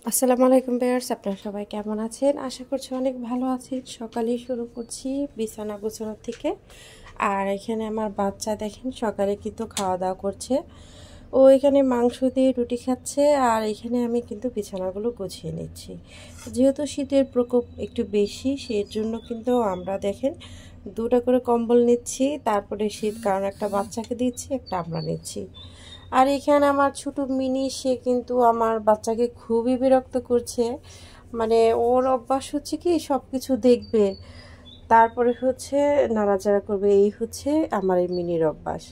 আসসালামু আলাইকুম ভিউয়ার্স, আপনারা সবাই কেমন আছেন? আশা করছি অনেক ভালো আছেন। সকালেই শুরু করছি বিছানা গোছানোর থেকে। আর এখানে আমার বাচ্চা দেখেন সকালে কিন্তু খাওয়া দাওয়া করছে। ও এখানে মাংস দিয়ে রুটি খাচ্ছে, আর এখানে আমি কিন্তু বিছানাগুলো গুছিয়ে নিচ্ছি। যেহেতু শীতের প্রকোপ একটু বেশি, সেই জন্য কিন্তু আমরা দেখেন দুটো করে কম্বল নিচ্ছি। তারপরে শীত, কারণ একটা বাচ্চাকে দিচ্ছি, একটা আমরা নিচ্ছি। আর এখানে আমার ছোট মিনি, সে কিন্তু আমার বাচ্চাকে খুবই বিরক্ত করছে। মানে ওর অভ্যাস হচ্ছে কি সব কিছু দেখবে, তারপরে হচ্ছে নাড়াচাড়া করবে, এই হচ্ছে আমার এই মিনির অভ্যাস।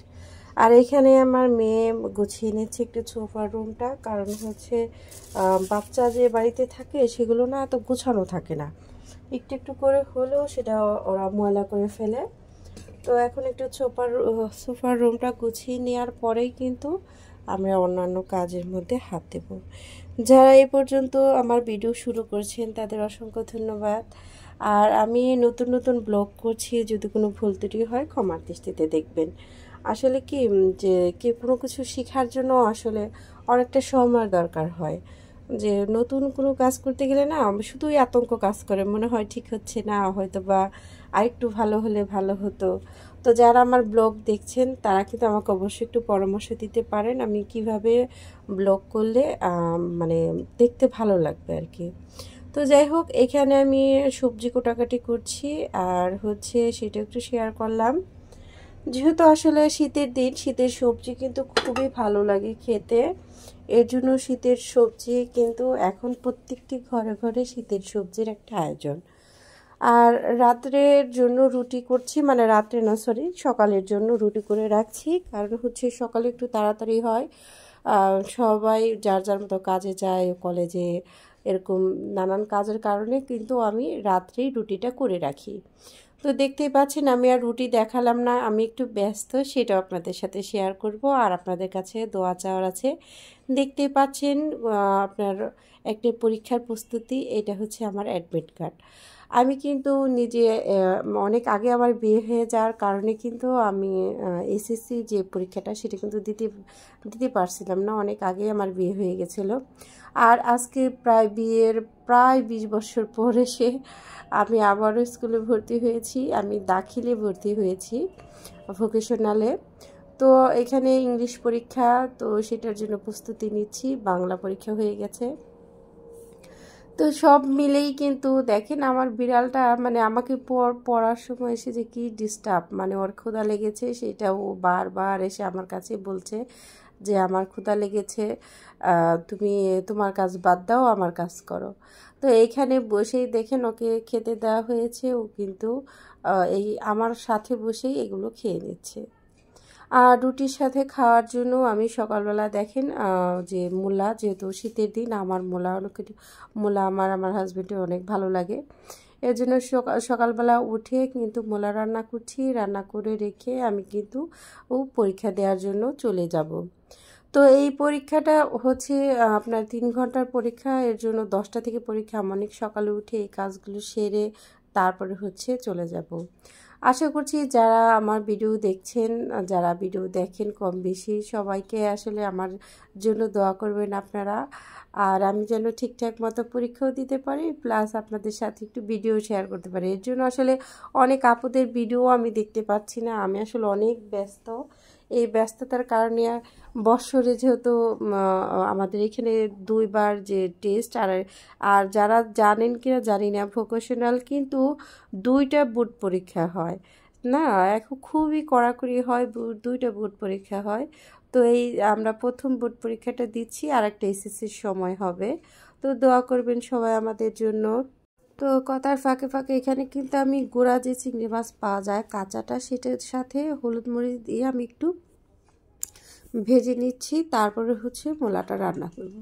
আর এখানে আমার মেয়ে গুছিয়ে নিচ্ছে একটু সোফার রুমটা, কারণ হচ্ছে বাচ্চা যে বাড়িতে থাকে সেগুলো না এত গোছানো থাকে না, একটু একটু করে হলেও সেটা ওরা ময়লা করে ফেলে। তো এখন একটু সোফার রুমটা গুছিয়ে নেওয়ার পরেই কিন্তু আমরা অন্যান্য কাজের মধ্যে হাত দেব। যারা এই পর্যন্ত আমার ভিডিও শুরু করছেন তাদের অসংখ্য ধন্যবাদ। আর আমি নতুন নতুন ব্লগ করছি, যদি কোনো ভুল ত্রুটি হয় ক্ষমার দৃষ্টিতে দেখবেন। আসলে কি যে কোনো কিছু শেখার জন্য আসলে অনেকটা সময় দরকার হয়। যে নতুন কোনো কাজ করতে গেলে না শুধুই আতঙ্ক কাজ করে, মনে হয় ঠিক হচ্ছে না, হয়তো বা আরেকটু ভালো হলে ভালো হতো। তো যারা আমার ব্লগ দেখছেন তারা কিন্তু আমাকে অবশ্যই একটু পরামর্শ দিতে পারেন, আমি কিভাবে ব্লগ করলে মানে দেখতে ভালো লাগবে আর কি। তো যাই হোক, এখানে আমি সবজি কোটাকাটি করছি, আর হচ্ছে সেটা একটু শেয়ার করলাম। যেহেতু আসলে শীতের দিন, শীতের সবজি কিন্তু খুবই ভালো লাগে খেতে। এর জন্য শীতের সবজি কিন্তু এখন প্রত্যেকটি ঘরে ঘরে শীতের সবজির একটা আয়োজন। আর রাত্রের জন্য রুটি করছি, মানে রাত্রে না, সরি, সকালের জন্য রুটি করে রাখছি, কারণ হচ্ছে সকালে একটু তাড়াতাড়ি হয়। সবাই যার যার মতো কাজে যায়, কলেজে, এরকম নানান কাজের কারণে কিন্তু আমি রাত্রেই রুটিটা করে রাখি। তো দেখতেই পাচ্ছেন আমি আর রুটি দেখালাম না, আমি একটু ব্যস্ত, সেটাও আপনাদের সাথে শেয়ার করব। আর আপনাদের কাছে দোয়া চাওয়ার আছে। দেখতেই পাচ্ছেন আপনার একটা পরীক্ষার প্রস্তুতি, এটা হচ্ছে আমার অ্যাডমিট কার্ড। আমি কিন্তু নিজে অনেক আগে আমার বিয়ে হয়ে যাওয়ার কারণে কিন্তু আমি এসএসসি যে পরীক্ষাটা সেটা কিন্তু দিতে পারছিলাম না, অনেক আগে আমার বিয়ে হয়ে গেছিলো। আর আজকে প্রায় বিয়ের প্রায় 20 বছর পর এসে আমি আবারও স্কুলে ভর্তি হয়েছি, আমি দাখিলে ভর্তি হয়েছি ভোকেশনালে। তো এখানে ইংলিশ পরীক্ষা, তো সেটার জন্য প্রস্তুতি নিচ্ছি, বাংলা পরীক্ষা হয়ে গেছে। তো সব মিলেই কিন্তু দেখেন আমার বিড়ালটা মানে আমাকে পড়ার সময় এসে যে কি ডিস্টার্ব, মানে ওর ক্ষুধা লেগেছে সেটা ও বারবার এসে আমার কাছে বলছে যে আমার ক্ষুধা লেগেছে, তুমি তোমার কাজ বাদ দাও, আমার কাজ করো। তো এইখানে বসেই দেখেন ওকে খেতে দেওয়া হয়েছে, ও কিন্তু এই আমার সাথে বসেই এগুলো খেয়ে নিচ্ছে। আর রুটির সাথে খাওয়ার জন্য আমি সকালবেলা দেখেন যে মূলা, যেহেতু শীতের দিন আমার মূলা আমার হাজব্যান্ডের অনেক ভালো লাগে। এর জন্য সকালবেলা উঠে কিন্তু মূলা রান্না করছি, রান্না করে রেখে আমি কিন্তু পরীক্ষা দেওয়ার জন্য চলে যাব। তো এই পরীক্ষাটা হচ্ছে আপনার 3 ঘন্টার পরীক্ষা, এর জন্য 10টা থেকে পরীক্ষা। আমি অনেক সকালে উঠে এই কাজগুলো সেরে তারপরে হচ্ছে চলে যাব। আশা করছি যারা আমার ভিডিও দেখছেন, যারা ভিডিও দেখেন কম বেশি, সবাইকে আসলে আমার জন্য দোয়া করবেন আপনারা। আর আমি যেন ঠিকঠাক মতো পরীক্ষাও দিতে পারি, প্লাস আপনাদের সাথে একটু ভিডিও শেয়ার করতে পারি। এর জন্য আসলে অনেক আপুদের ভিডিও আমি দেখতে পাচ্ছি না, আমি আসলে অনেক ব্যস্ত। এই ব্যস্ততার কারণে বৎসরে যেহেতু আমাদের এখানে 2বার যে টেস্ট, আর যারা জানেন কিনা জানি না, ভোকেশনাল কিন্তু 2টা বোর্ড পরীক্ষা হয় না, এখন খুবই কড়াকড়ি হয়, 2টা বোর্ড পরীক্ষা হয়। তো এই আমরা প্রথম বোর্ড পরীক্ষাটা দিচ্ছি, আর একটা এসএসসির সময় হবে। তো দোয়া করবেন সবাই আমাদের জন্য। তো কথার ফাঁকে ফাঁকে এখানে কিন্তু আমি গুঁড়া যে চিংড়ি মাছ পাওয়া যায় কাঁচাটা, সেটার সাথে হলুদ মরিচ দিয়ে আমি একটু ভেজে নিচ্ছি, তারপরে হচ্ছে মূলাটা রান্না করব।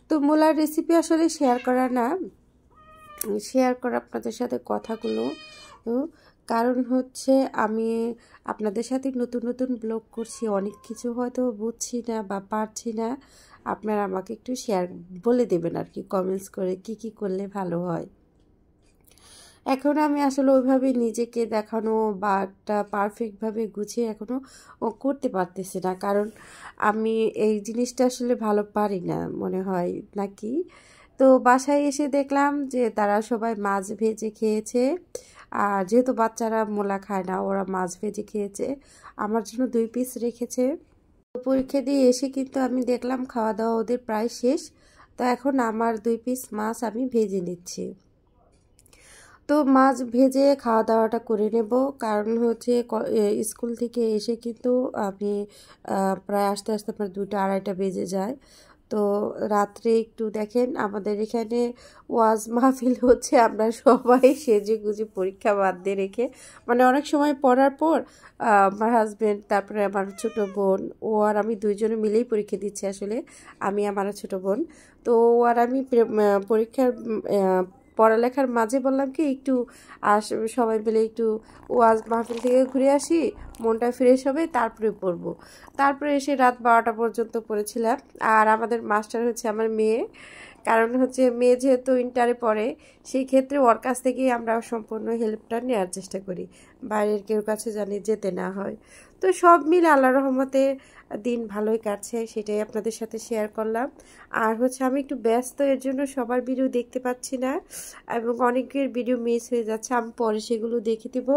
তো মূলার রেসিপি আসলে শেয়ার করা আপনাদের সাথে কথাগুলো, কারণ হচ্ছে আমি আপনাদের সাথে নতুন নতুন ব্লগ করছি, অনেক কিছু হয়তো বুঝছি না বা পারছি না, আপনারা আমাকে একটু শেয়ার বলে দেবেন আর কি, কমেন্টস করে কি কি করলে ভালো হয়। এখন আমি আসলে ওইভাবে নিজেকে দেখানো বা একটা পারফেক্টভাবে গুছিয়ে এখনও করতে পারতেছি না, কারণ আমি এই জিনিসটা আসলে ভালো পারি না মনে হয় নাকি। তো তো বাসায় এসে দেখলাম যে তারা সবাই মাছ ভেজে খেয়েছে। আর যেহেতু বাচ্চারা মূলা খায় না, ওরা মাছ ভেজে খেয়েছে, আমার জন্য 2 পিস রেখেছে। পরীক্ষা দিয়ে এসে কিন্তু আমি দেখলাম খাওয়া দাওয়া ওদের প্রায় শেষ। তো এখন আমার 2 পিস মাছ আমি ভেজে নিচ্ছি। তো মাছ ভেজে খাওয়া দাওয়াটা করে নেব, কারণ হচ্ছে স্কুল থেকে এসে কিন্তু আমি প্রায় আস্তে আস্তে আমার 2টা 2:30 বেজে যায়। তো রাত্রে একটু দেখেন আমাদের এখানে ওয়াজ মাহফিল হচ্ছে, আমরা সবাই সেজে গুজে পরীক্ষা বাদ দিয়ে রেখে, মানে অনেক সময় পড়ার পর আমার হাজব্যান্ড, তারপরে আমার ছোট বোন, ও আর আমি 2জনে মিলেই পরীক্ষা দিচ্ছি আসলে, আমি আমার ছোট বোন। তো ও আর আমি পরীক্ষার পড়ালেখার মাঝে বললাম কি একটু সবাই মিলে একটু ওয়াজ মাহফিল থেকে ঘুরে আসি, মনটা ফ্রেশ হবে, তারপরে পড়বো। তারপরে এসে রাত 12টা পর্যন্ত পড়েছিলাম। আর আমাদের মাস্টার হচ্ছে আমার মেয়ে, কারণ হচ্ছে মেয়ে যেহেতু ইন্টারে পড়ে, সেই ক্ষেত্রে ওর কাছ থেকেই আমরা সম্পূর্ণ হেল্পটা নেওয়ার চেষ্টা করি, বাইরের কেউ কাছে জানি যেতে না হয়। তো সব মিলে আল্লাহর রহমতে দিন ভালোই কাটছে, সেটাই আপনাদের সাথে শেয়ার করলাম। আর হচ্ছে আমি একটু ব্যস্ত, এর জন্য সবার ভিডিও দেখতে পাচ্ছি না এবং অনেকের ভিডিও মিস হয়ে যাচ্ছে, আমি পরে সেগুলো দেখে দেব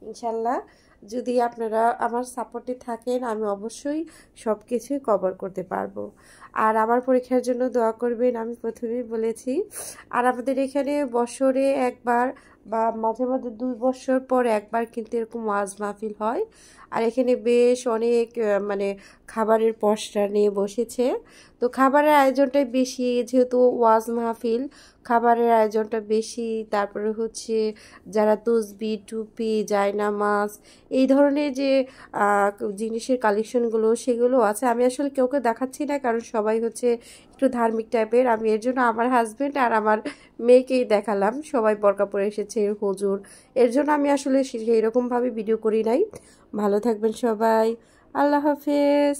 ইনশাল্লাহ। যদি আপনারা আমার সাপোর্টে থাকেন, আমি অবশ্যই সব কিছুই কভার করতে পারবো। আর আমার পরীক্ষার জন্য দোয়া করবেন, আমি প্রথমেই বলেছি। আর আমাদের এখানে বছরে একবার বা মাঝে মাঝে 2 বছর পর একবার কিন্তু এরকম ওয়াজ মাহফিল হয়। আর এখানে বেশ অনেক মানে খাবারের পসরা নিয়ে বসেছে। তো খাবারের আয়োজনটাই বেশি, যেহেতু ওয়াজ মাহফিল, খাবারের আয়োজনটা বেশি। তারপরে হচ্ছে যারা তসবি, টুপি, জায়নামাজ, এই ধরনের যে জিনিসের কালেকশনগুলো, সেগুলো আছে। আমি আসলে কাউকে দেখাচ্ছি না, কারণ সবাই হচ্ছে একটু ধার্মিক টাইপের। আমি এর জন্য আমার হাজব্যান্ড আর আমার মেয়েকেই দেখালাম, সবাই বোরকা পরে এসেছে, হুজুর, এর জন্য আমি আসলে সেইরকমভাবে ভিডিও করি নাই। ভালো থাকবেন সবাই, আল্লাহ হাফেজ।